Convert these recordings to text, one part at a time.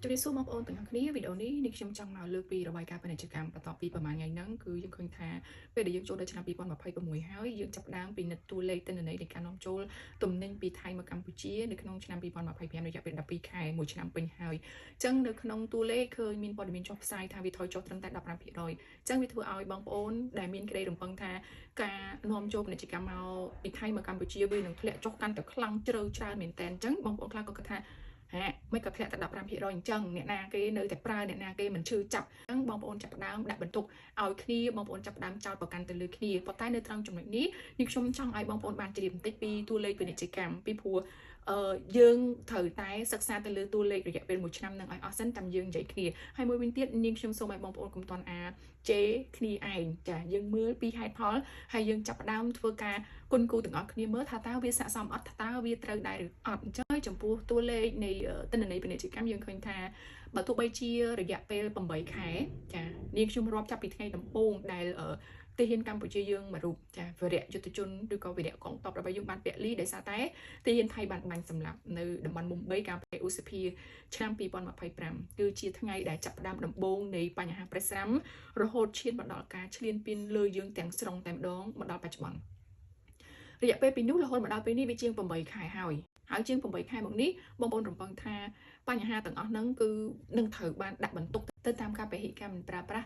จุดที่สู้มองโอนต่างគ្នាវីដេអូនេះនេះខ្ញុំចង់មកលើកពីរបាយការណ៍ពាណិជ្ជកម្មបន្ទាប់ពីប្រហែលថ្ងៃហ្នឹងគឺយើងឃើញថាពេលដែលយើងចូលដល់ឆ្នាំ2026ហើយយើងចាប់ផ្ដើមពិនិត្យតួលេខទិន្នន័យនៃការនាំចូលទំនិញពីថៃមកកម្ពុជានៅក្នុងឆ្នាំ2025រយៈពេល12ខែមួយឆ្នាំពេញហើយអញ្ចឹងនៅក្នុងតួលេខឃើញមានព័ត៌មានចុះផ្សាយថាវាថយចុះត្រឹមតែ 15% អញ្ចឹងវាធ្វើឲ្យបងប្អូនដែលមានក្តីរំពឹងថាការនាំចូលពាណិជ្ជកម្មមកពីថៃមកកម្ពុជាវានឹងធ្លាក់ចុះកាន់តែខ្លាំងជ្រៅច្រើនមែនតើអញ្ចឹងបងប្អូនខ្លះក៏គិតថាមិនក៏ធ្លាក់តែ 15% អញ្ចឹងអ្នកណាគេនៅតែប្រើអ្នកណាគេមិនឈឺចាប់អញ្ចឹងបងប្អូនចាប់ផ្ដើមដាក់បន្ទុកឲ្យគ្នាបងប្អូនចាប់ផ្ដើមចោទប្រកាន់ទៅលើគ្នាប៉ុន្តែនៅត្រង់ចំណុចនេះខ្ញុំចង់ឲ្យបងប្អូនបានជ្រាបបន្តិចពីតួលេខពាណិជ្ជកម្មពីព្រោះយើងត្រូវតែសិក្សាទៅលើតួលេខរយៈពេល1ឆ្នាំនឹងឲ្យអស់សិនតាមយើងនិយាយគ្នាហើយមួយវិញទៀតនាងខ្ញុំសូមឲ្យបងប្អូនកុំតន់ជេរគ្នាឯងចាយើងមើលពីហេតុផលហើយយើងចាប់ផ្ដើមធ្វើការគុណគូទាំងអស់គ្នាមើលថាតើវាស័ក្តិសមអត់តើវាត្រូវដែរឬអត់អញ្ចឹងចំពោះតួលេខនៃទិន្នន័យពាណិជ្ជកម្មយើងឃើញថាបើទោះបីជារយៈពេល8ខែចានាងខ្ញុំរាប់ចាប់ពីថ្ងៃដំបូងដែលទាហានកម្ពុជាយើងមករូបចាវីរៈយុទ្ធជនឬក៏វីរៈកងទ័ពរបស់យើងបានពាក់លីដោយសារតែទាហានថៃបានបាញ់សម្លាប់នៅតំបន់មុំបីកាលពីឧសភាឆ្នាំ2025គឺជាថ្ងៃដែលចាប់ផ្ដើមដំបូងនៃបញ្ហាប្រេះស្រាំរហូតឈានមកដល់ការឈ្លានពានលើយើងទាំងស្រុងតែម្ដងមកដល់បច្ចុប្បន្នរយៈពេលពីនោះរហូតមកដល់ពេលនេះវាជាង8ខែហើយជាង8ខែមកនេះបងប្អូនរំពឹងថាបញ្ហាទាំងអស់ហ្នឹងគឺនឹងត្រូវបានដាក់បន្ទុកទៅតាមការពហិកម្មប្រើប្រាស់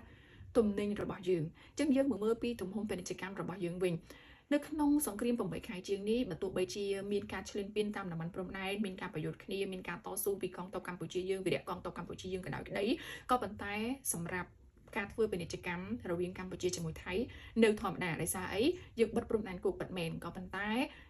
ទំនិញរបស់យើងអញ្ចឹងយើងមើលពីទំហំពាណិជ្ជកម្មរបស់យើងវិញនៅក្នុងសង្គ្រាម8ខែជាងនេះបើទោះបីជាមានការឈ្លានពានតាមតំបន់ព្រំដែនមានការប្រយុទ្ធគ្នាមានការតស៊ូពីកងទ័ពកម្ពុជាយើងវីរៈកងទ័ពកម្ពុជាយើងក៏ដោយក្តីក៏ប៉ុន្តែសម្រាប់ការធ្វើពាណិជ្ជកម្មរវាងកម្ពុជាជាមួយថៃនៅធម្មតាដោយសារអីយើងបិទព្រំដែនគោកពិតមែនក៏ប៉ុន្តែ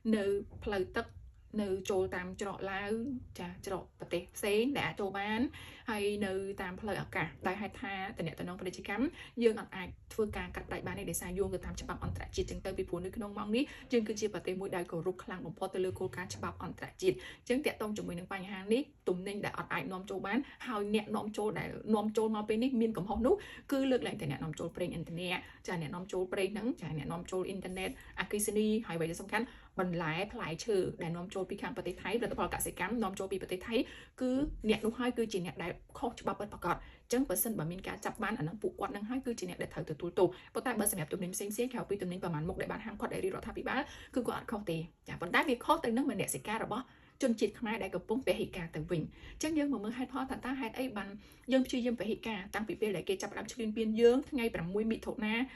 នៅផ្លូវទឹកនៅចូលតាមច្រកឡាវចាច្រកប្រទេសផ្សេងដែលអាចចូលបានហើយនៅតាមផ្លូវអាកាសដោយហេតុថាតំណែងពាណិជ្ជកម្មយើងអាចធ្វើការកាត់ផ្តាច់បានទេដោយសារយោងទៅតាមច្បាប់អន្តរជាតិចឹងទៅពីព្រោះនៅក្នុងម៉ោងនេះយើងគឺជាប្រទេសមួយដែលគោរពខ្លាំងបំផុតទៅលើគោលការណ៍ច្បាប់អន្តរជាតិចឹងតាក់ទងជាមួយនឹងបញ្ហានេះទំនិញដែលអាចនាំចូលបានហើយអ្នកនាំចូលដែលនាំចូលមកពេលនេះមានកំហុសនោះគឺលើកឡើងតែអ្នកនាំចូលប្រេងឥន្ធនៈចាអ្នកនាំចូលប្រេងហ្នឹងចាអ្នកនាំចូលអ៊ីនធឺណិតអគ្គិសនីហើយអ្វីដែលសំខាន់បន្លែផ្លែឈើដែលនាំចូលពីខាងប្រទេសថៃផលិតផលកសិកម្មនាំចូលពីប្រទេសថៃគឺអ្នកនោះហើយគឺជាអ្នកដែលខុសច្បាប់ពិតប្រាកដអញ្ចឹងបើសិនបើមានការចាប់បានអានឹងពួកគាត់នឹងហើយគឺជាអ្នកដែលត្រូវទទួលទោសប៉ុន្តែបើសម្រាប់ទំនិញផ្សេងក្រៅពីទំនិញប្រមាណមុខដែលបានហាមឃាត់ដោយរដ្ឋាភិបាលគឺគាត់អត់ខុសទេចាប៉ុន្តែវាខុសទៅនឹងមនសិការរបស់ជនជាតិខ្មែរដែលកំពុងពហិការទៅវិញអញ្ចឹងយើងមកមើលហេតុផលថាតើហេតុអីបានយើងព្យាយាមពហិការតាំងពីពេលដែលគេចាប់ផ្ដើមឈ្លានពានយើងថ្ងៃ6មិថុនា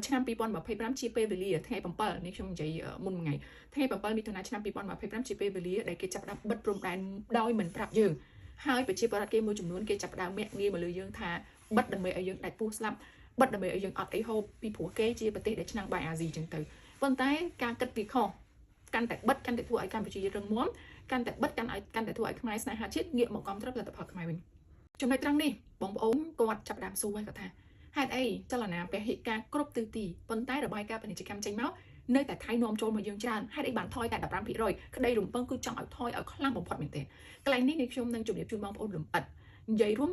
ឆ្នាំ2025ជាពេលវេលាថ្ងៃ7នេះខ្ញុំនិយាយមុនមួយថ្ងៃថ្ងៃ7មិថុនាឆ្នាំ2025ជាពេលវេលាដែលគេចាប់ផ្ដើមបិទព្រំដែនដោយមិនប្រាប់យើងហើយប្រជាពលរដ្ឋគេមួយចំនួនគេចាប់ផ្ដើមមាក់ងាយមកលើយើងថាបិទដើម្បីឲ្យយើងដាច់ពោះស្លាប់បិទដើម្បីឲ្យយើងអត់អីហូបពីព្រោះគេជាប្រទេសដែលឆ្នាំងបាយអាស៊ីចឹងទៅប៉ុន្តែការគិតវាខុសកាន់តែបិទកាន់តែធ្វើឲ្យកម្ពុជារឹងមាំកាន់តែបិទកាន់តែធ្វើឲ្យខ្មែរស្នេហាជាតិងាកមកគ្រប់គ្រងផលិតផលខ្មែរវិញចំណុចត្រង់នេះបងប្អូនគាត់ចាប់ផ្ដើមសួរហើយគាត់ថាហេតុអីចលនាពហិការគ្រប់ទិសទីប៉ុន្តែរបាយការណ៍ពាណិជ្ជកម្មចេញមកនៅតែថៃនាំចូលមកយើងច្រើនហេតុអីបានថយតែ 15% ក្តីរំពឹងគឺចង់ឲ្យថយឲ្យខ្លាំងបំផុតមែនទេកន្លែងនេះខ្ញុំនឹងជម្រាបជូនបងប្អូនលំអិតនិយាយរួម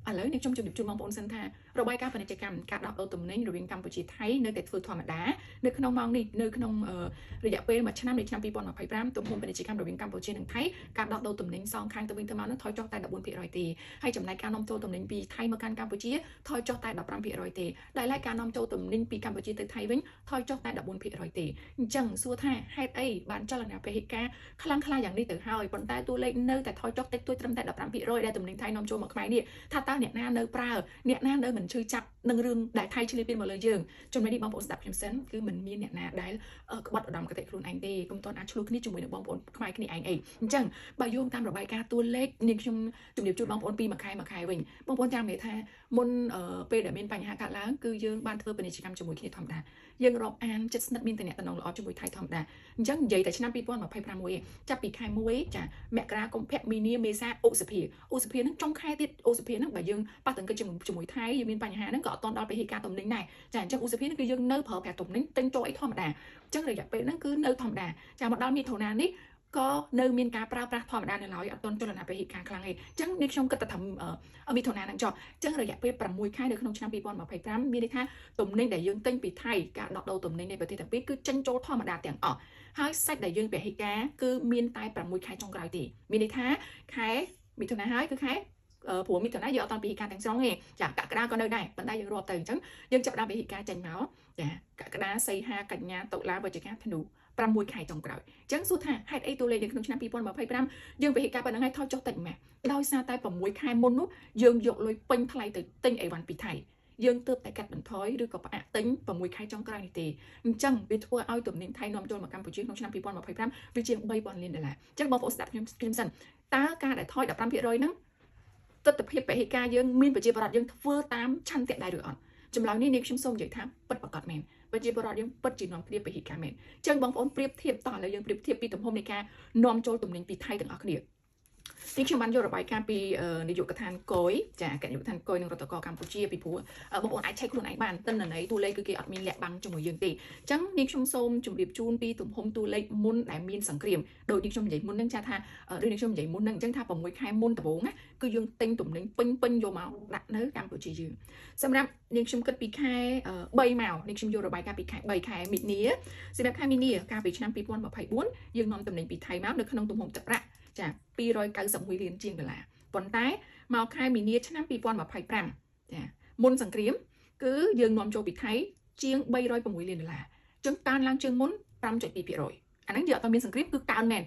ឥឡូវនេះខ្ញុំជម្រាបជូនបងប្អូនសិនថារបាយការណ៍ពាណិជ្ជកម្មការដោះដូរទំនិញរវាងកម្ពុជាថៃនៅតែធ្វើធម្មតានៅក្នុងម៉ោងនេះនៅក្នុងរយៈពេលមួយឆ្នាំនៃឆ្នាំ2025ទំហំពាណិជ្ជកម្មរវាងកម្ពុជានិងថៃការដោះដូរទំនិញសងខាងទៅវិញទៅមកនោះថយចុះតែ 14% ទេហើយចំណែកការនាំចូលទំនិញពីថៃមកកាន់កម្ពុជាថយចុះតែ 15% ទេដែលឡែកការនាំចូលទំនិញពីកម្ពុជាទៅថៃវិញថយចុះតែ 14% ទេអញ្ចឹងសួរថាហេតុអីបានចលនាពហិការខ្លាំងក្លាយ៉ាងនេះទៅហើយប៉ុន្តែតួលេខនៅតែថយចុះតិចតួចត្រឹមតែ 15% ដែលទំនិញថៃនាំចូលមកខ្មែរនេះថាតើអ្នកណានៅប្រើអ្នកណានៅមិនឈឺចាប់នឹងរឿងដែលថៃឈ្លានពានមកលើយើងចំណុចនេះបងប្អូនស្ដាប់ខ្ញុំសិនគឺមិនមានអ្នកណាដែលក្បត់ឧត្តមគតិខ្លួនឯងទេកុំតន់អាចឆ្លោះគ្នាជាមួយនឹងបងប្អូនខ្មែរគ្នាឯងអីអញ្ចឹងបើយោងតាមរបាយការណ៍តួលេខនេះខ្ញុំជំរាបជូនបងប្អូនពីមួយខែវិញបងប្អូនចាំមើលថាមុនពេលដែលមានបញ្ហាកើតឡើងគឺយើងបានធ្វើពាណិជ្ជកម្មជាមួយគ្នាធម្មតាយើងរាប់អានចិត្តស្និទ្ធមានតំណែងល្អជាមួយថៃធម្មតាអញ្ចឹងនិយាយតែឆ្នាំ2025មួយចាប់ពីខែ1ចាមករាកុម្ភៈមីនាមេសាឧសភាហ្នឹងចុងខែទៀតឧសភាហ្នឹងបើយើងប៉ះទង្គិចជាមួយថៃយើងមានបញ្ហាហ្នឹងក៏អត់តន់ដល់ពហិការទំនិញដែរចាអញ្ចឹងឧសភាហ្នឹងគឺយើងនៅប្រើប្រាស់ទំនិញទិញចូលអីធម្មតាអញ្ចឹងរយៈពេលហ្នឹងគឺនៅធម្មតាចាមកដល់មិថុនានេះក៏នៅមានការប្រើប្រាស់ធម្មតានៅឡើយអត់ទាន់ចលនាពហិការខ្លាំងទេអញ្ចឹងនេះខ្ញុំគិតថាមិថុនាហ្នឹងចុះអញ្ចឹងរយៈពេល6ខែនៅក្នុងឆ្នាំ2025មានន័យថាទំនិញដែលយើងទិញពីថៃការដកដូរទំនិញនៃប្រទេសទាំងពីរគឺចេញចូលធម្មតាទាំងអស់ហើយសាច់ដែលយើងពហិការគឺមានតែ6ខែចុងក្រោយទេមានន័យថាខែមិថុនាហើយគឺខែ ព្រោះមិថុនាយើងអត់តាំងពីការទាំងស្រុងទេចាកក្កដាក៏នៅដែរប៉ុន្តែយើងរាប់ទៅអញ្ចឹងយើងចាប់ដើមពីការចេញមកចាកក្កដាសីហាកញ្ញាតុលាវិច្ឆិកាធ្នូ6 ខែចុងក្រោយអញ្ចឹងសួរថាហេតុអីតួលេខនៅក្នុងឆ្នាំ2025យើងវិហិការប៉ុណ្ណឹងហើយថយចុះតិចម៉េចដោយសារតែ6 ខែមុននោះយើងយកលុយពេញថ្លៃទៅទិញអីវ៉ាន់ពីថៃយើងទើបតែកាត់បន្ថយឬក៏ផ្អាកទិញ6 ខែចុងក្រោយនេះទេអញ្ចឹងវាធ្វើឲ្យទំនិញថៃនាំចូលមកកម្ពុជាក្នុងឆ្នាំ2025វាជាង$3,000 លានអញ្ចឹងបងប្អូនស្ដាប់ខ្ញុំសិនតើការដែលថយ15%ហ្នឹងទស្សនវិជ្ជាពហិការយើងមានប្រជាប្រដ្ឋយើងធ្វើតាមឆន្ទៈដែរឬអត់ចម្លើយនេះនាងខ្ញុំសូមនិយាយថាពិតប្រាកដមែនប្រជាពលរដ្ឋយើងពិតជានាំគ្នាពហិការមែនអញ្ចឹងបងប្អូនប្រៀបធៀបតោះឥឡូវយើងប្រៀបធៀបពីទំហំនៃការនាំចូលទំនិញពីថៃទាំងអស់គ្នាទីខ្ញុំបានយករបាយការណ៍ពីនាយកដ្ឋានកយចាគណៈនាយកដ្ឋានកយនឹងរដ្ឋកោកម្ពុជាពីព្រោះបងប្អូនអាចឆែកខ្លួនឯងបានតិន្នន័យតួលេខគឺគេអត់មានលាក់បាំងជាមួយយើងទេអញ្ចឹងនាងខ្ញុំសូមជម្រាបជូនពីទំហំតួលេខមុនដែលមានសង្គ្រាមដោយនាងខ្ញុំនិយាយមុននឹងចាថាឬនាងខ្ញុំនិយាយមុននឹងអញ្ចឹងថា6 ខែមុនដំបូងណាគឺយើងទិញទំនិញពេញយកមកដាក់នៅកម្ពុជាយើងសម្រាប់នាងខ្ញុំគិតពីខែ3មកនាងខ្ញុំយករបាយការណ៍ពីខែ3ខែមីនាសម្រាប់ខែមីនាកាលពីឆ្នាំ2024យើងនាំទំនិញពីថៃមកនៅក្នុងទំហំទឹកប្រាក់ចា$291 លានជាងប៉ុន្តែមកខែមីនាឆ្នាំ2025ចាមុនសង្គ្រាមគឺយើងនាំចូលពីថៃជាង$306 លានអញ្ចឹងកើនឡើងជាងមុន 5.2% អាហ្នឹងយើងអត់មានសង្គ្រាមគឺកើនមែន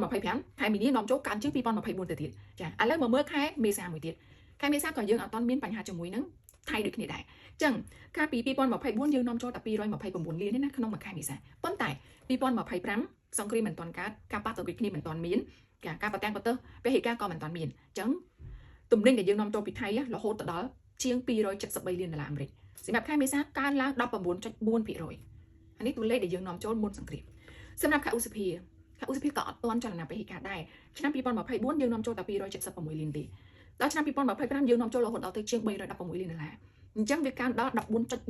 2025ខែមីនានាំចូលកើនជាង2024ទៅទៀតចាឥឡូវមកមើលខែមេសាមួយទៀតខែមេសាក៏យើងអត់មានបញ្ហាជាមួយនឹងថៃដូចគ្នាដែរអញ្ចឹងកាលពី2024យើងនាំចូលតែ$229 លានទេណាក្នុងមួយខែមេសាប៉ុន្តែ2025សង្គ្រាមមិនទាន់កើតការប៉ះទង្គិចគ្នាមិនទាន់មានការប្រទាំងប្រទេសពហិការក៏មិនទាន់មានអញ្ចឹងទំនិញដែលយើងនាំចូលពីថៃរហូតទៅដល់ជាង$273 លានអាមេរិកសម្រាប់ខែមេសាកើនឡើង 19.4% អានេះតួលេខដែលយើងនាំចូលមុនសង្គ្រាមសម្រាប់ខែឧសភាក៏អត់ទាន់ចលនាពហិការដែរឆ្នាំ2024យើងនាំចូលតែ$276 លានទេដល់ឆ្នាំ2025យើងនាំចូលរហូតដល់ទៅជាង$316 លានអញ្ចឹងវាកើនដល់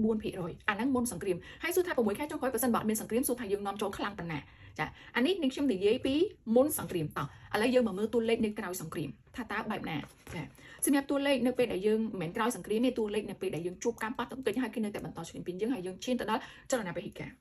14.4% អាហ្នឹងមុនសង្គ្រាមហើយសួរថា6 ខែចុងក្រោយបើសិនបើអត់មានសង្គ្រាមសួរថាយើងនាំចូលខ្លាំងប៉ុណ្ណាចាអានេះនាងខ្ញុំនិយាយពីមុនសង្គ្រាមតោះឥឡូវយើងមកមើលតួលេខនៅក្រៅសង្គ្រាមថាតើបែបណាចាសម្រាប់តួលេខនៅពេលដែលយើងមិនមែនក្រៅសង្គ្រាមទេតួលេខនៅពេលដែលយើងជួបការប៉ះទង្គិចហើយគេនៅតែបន្តឈ្លានពានយើងហើយយើងឈានទៅដល់ចលនាពហិការ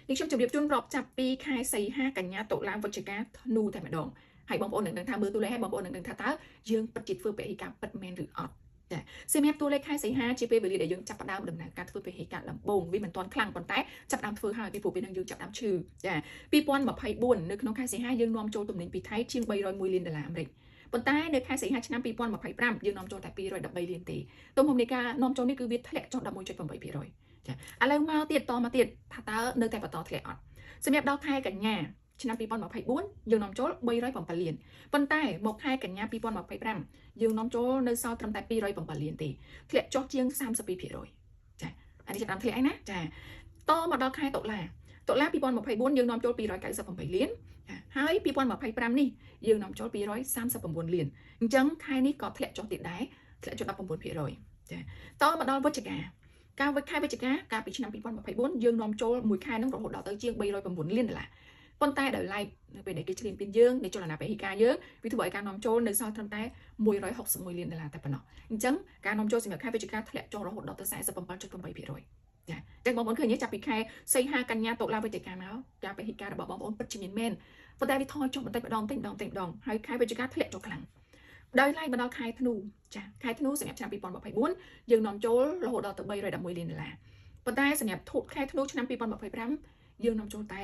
នេះខ្ញុំជម្រាបជូនរាប់ចាប់ពីខែសីហាកញ្ញាតុលាវិច្ឆិកាធ្នូតែម្ដងហើយបងប្អូននឹងថាមើលតួលេខហើយបងប្អូននឹងថាតើយើងពិតជាធ្វើពហិការពិតមែនឬអត់ចាសម្រាប់តួលេខខែសីហាជាពេលវេលាដែលយើងចាប់ផ្ដើមដំណើរការធ្វើពហិការដំបូងវាមិនទាន់ខ្លាំងប៉ុន្តែចាប់ផ្ដើមធ្វើហើយពីព្រោះពេលហ្នឹងយើងចាប់ផ្ដើមឈឺចា2024នៅក្នុងខែសីហាយើងនាំចូលទំនិញពីថៃជាង$301 លានអាមេរិកប៉ុន្តែនៅខែសីហាឆ្នាំ2025យើងនាំចូលតែ$213 លានទេទំហំនៃការនាំចូលនេះគឺវាធ្លាក់ចុះ 11.8% ចាឥឡូវមកទៀតថាតើនៅតែបន្តធ្លាក់អត់សម្រាប់ដល់ខែកញ្ញាឆ្នាំ2024យើងនាំចូល$307 លានប៉ុន្តែមកខែកញ្ញា2025យើងនាំចូលនៅសល់ត្រឹមតែ$207 លានទេធ្លាក់ចុះជាង 32% ចាអានេះចាប់តាមធ្លាក់ឯណាចាតមកដល់ខែតុលា2024យើងនាំចូល$298 លានហើយ2025នេះយើងនាំចូល$239 លានអញ្ចឹងខែនេះក៏ធ្លាក់ចុះទៀតដែរធ្លាក់ចុះ 19% ចាតមកដល់វិច្ឆិកាខែវិច្ឆិកាកាលពីឆ្នាំ2024យើងនាំចូលមួយខែហ្នឹងរហូតដល់ទៅជាង$309 លានប៉ុន្តែដោយឡែកនៅពេលដែលគេឈ្លានពានយើងនៃចលនាពហិការយើងវាធ្វើឲ្យការនាំចូលនៅសល់ត្រឹមតែ$161 លានតែប៉ុណ្ណោះអញ្ចឹងការនាំចូលសម្រាប់ខែវិច្ឆិកាធ្លាក់ចុះរហូតដល់ទៅ 47.8% ចាអញ្ចឹងបងប្អូនឃើញទេចាប់ពីខែសីហាកញ្ញាតុលាវិច្ឆិកាមកការពហិការរបស់បងប្អូនពិតជាមានមែនប៉ុន្តែវាថយចុះបន្តិចម្ដងហើយខែវិច្ឆិកាធ្លាក់ចុះខ្លាំងដោយឡែកមកដល់ខែធ្នូចាខែធ្នូសម្រាប់ឆ្នាំ2024យើងនាំចូលរហូតដល់ទៅ$311 លានប៉ុន្តែសម្រាប់ខែធ្នូឆ្នាំ2025យើងនាំចូលតែ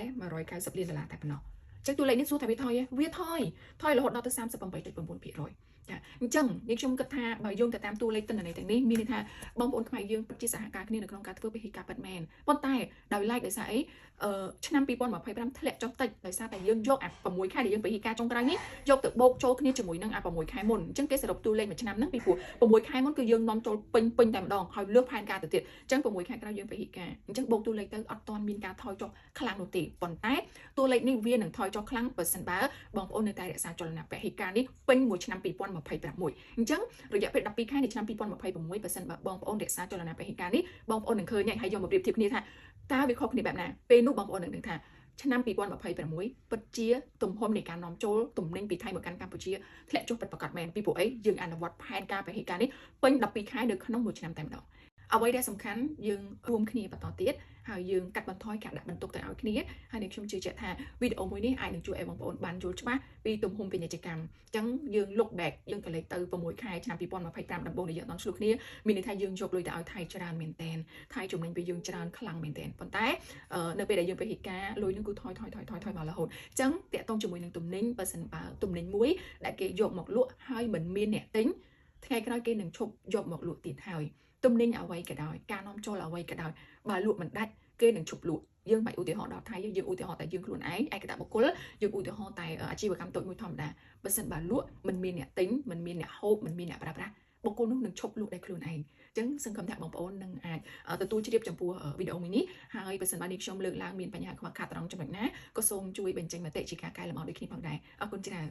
$190 លានតែប៉ុណ្ណោះអញ្ចឹងតួលេខនេះសួរថាវាថយរហូតដល់ទៅ 38.9% ចាអញ្ចឹងនាងខ្ញុំគិតថាបើយោងទៅតាមតួលេខទិន្នន័យទាំងនេះមានន័យថាបងប្អូនខ្មែរយើងពិតជាសហការគ្នានៅក្នុងការធ្វើពហិការពិតមែនប៉ុន្តែដោយឡែកដោយសារអីឆ្នាំ2025ធ្លាក់ចុះតិចដោយសារតែយើងយកអា6 ខែដែលយើងពហិការចុងក្រោយនេះយកទៅបូកចូលគ្នាជាមួយនឹងអា6 ខែមុនអញ្ចឹងគេសរុបតួលេខមួយឆ្នាំហ្នឹងពីព្រោះ6 ខែមុនគឺយើងនាំចូលពេញតែម្ដងហើយលើសផែនការទៅទៀតអញ្ចឹង6 ខែក្រោយយើងពហិការអញ្ចឹងបូកតួលេខទៅអត់ទាន់មានការថយចុះខ្លាំងនោះទេប៉ុន្តែតួលេខនេះវានឹងថយចុះខ្លាំងបើសិនបើបងប្អូននៅតែរក្សាចលនាពហិការនេះពេញមួយឆ្នាំ2026អញ្ចឹងរយៈពេល12 ខែនៃឆ្នាំ2026បើសិនបើបងប្អូនរក្សាចលនាពហិការនេះបងប្អូននឹងឃើញហើយយកមកប្រៀបធៀបគ្នាថាតើវាខុសគ្នាបែបណាពេលនោះបងប្អូននឹងដឹងថាឆ្នាំ2026ពិតជាទំហំនៃការនាំចូលទំនិញពីថៃមកកាន់កម្ពុជាធ្លាក់ចុះពិតប្រាកដមែនពីព្រោះអីយើងអនុវត្តផែនការពហិការនេះពេញ12 ខែនៅក្នុងមួយឆ្នាំតែម្ដង អ្វីដែលសំខាន់យើងរួមគ្នាបន្តទៀតហើយយើងកាត់បន្ថយការដាក់បន្ទុកទៅឲ្យគ្នាហើយនឹងខ្ញុំជឿជាក់ថាវីដេអូមួយនេះអាចនឹងជួយឲ្យបងប្អូនបានយល់ច្បាស់ពីទំហំពាណិជ្ជកម្មអញ្ចឹងយើង look back យើងទៅលេខទៅ6ខែឆ្នាំ2025ដំបូងដែលយើងអត់ឆ្លុះគ្នាមានន័យថាយើងយកលុយទៅឲ្យថៃច្រើនមែនតើថៃចំណេញពីយើងច្រើនខ្លាំងមែនតើប៉ុន្តែនៅពេលដែលយើងទៅហេតុការលុយនឹងគឺថយមករហូតអញ្ចឹងតាក់ទងជាមួយនឹងទំនិញបើសិនបើទំនិញមួយដែលគេយកមកលក់ហើយមិនមានអ្នកទិញថ្ងៃក្រោយគេនឹងឈប់យកមកលក់ទៀតហើយទំនិញអ្វីក៏ដោយការនាំចូលអ្វីក៏ដោយបើលក់មិនដាច់គេនឹងឈប់លក់យើងមិនឧទាហរណ៍ដល់ថៃយើងឧទាហរណ៍តែយើងខ្លួនឯងឯកតបុគ្គលយើងឧទាហរណ៍តែអាជីវកម្មតូចមួយធម្មតាបើសិនបើលក់មិនមានអ្នកទិញមិនមានអ្នកហូបមិនមានអ្នកប្រើប្រាស់បុគ្គលនោះនឹងឈប់លក់ដោយខ្លួនឯងអញ្ចឹងសង្ឃឹមថាបងប្អូននឹងអាចទទួលជ្រាបចំពោះវីដេអូមួយនេះហើយបើសិនបើនេះខ្ញុំលើកឡើងមានបញ្ហាខ្វះខាតត្រង់ចំណុចណាក៏សូមជួយបញ្ចេញមតិជាការកែលម្អដូចគ្នាផងដែរអរគុណច្រើន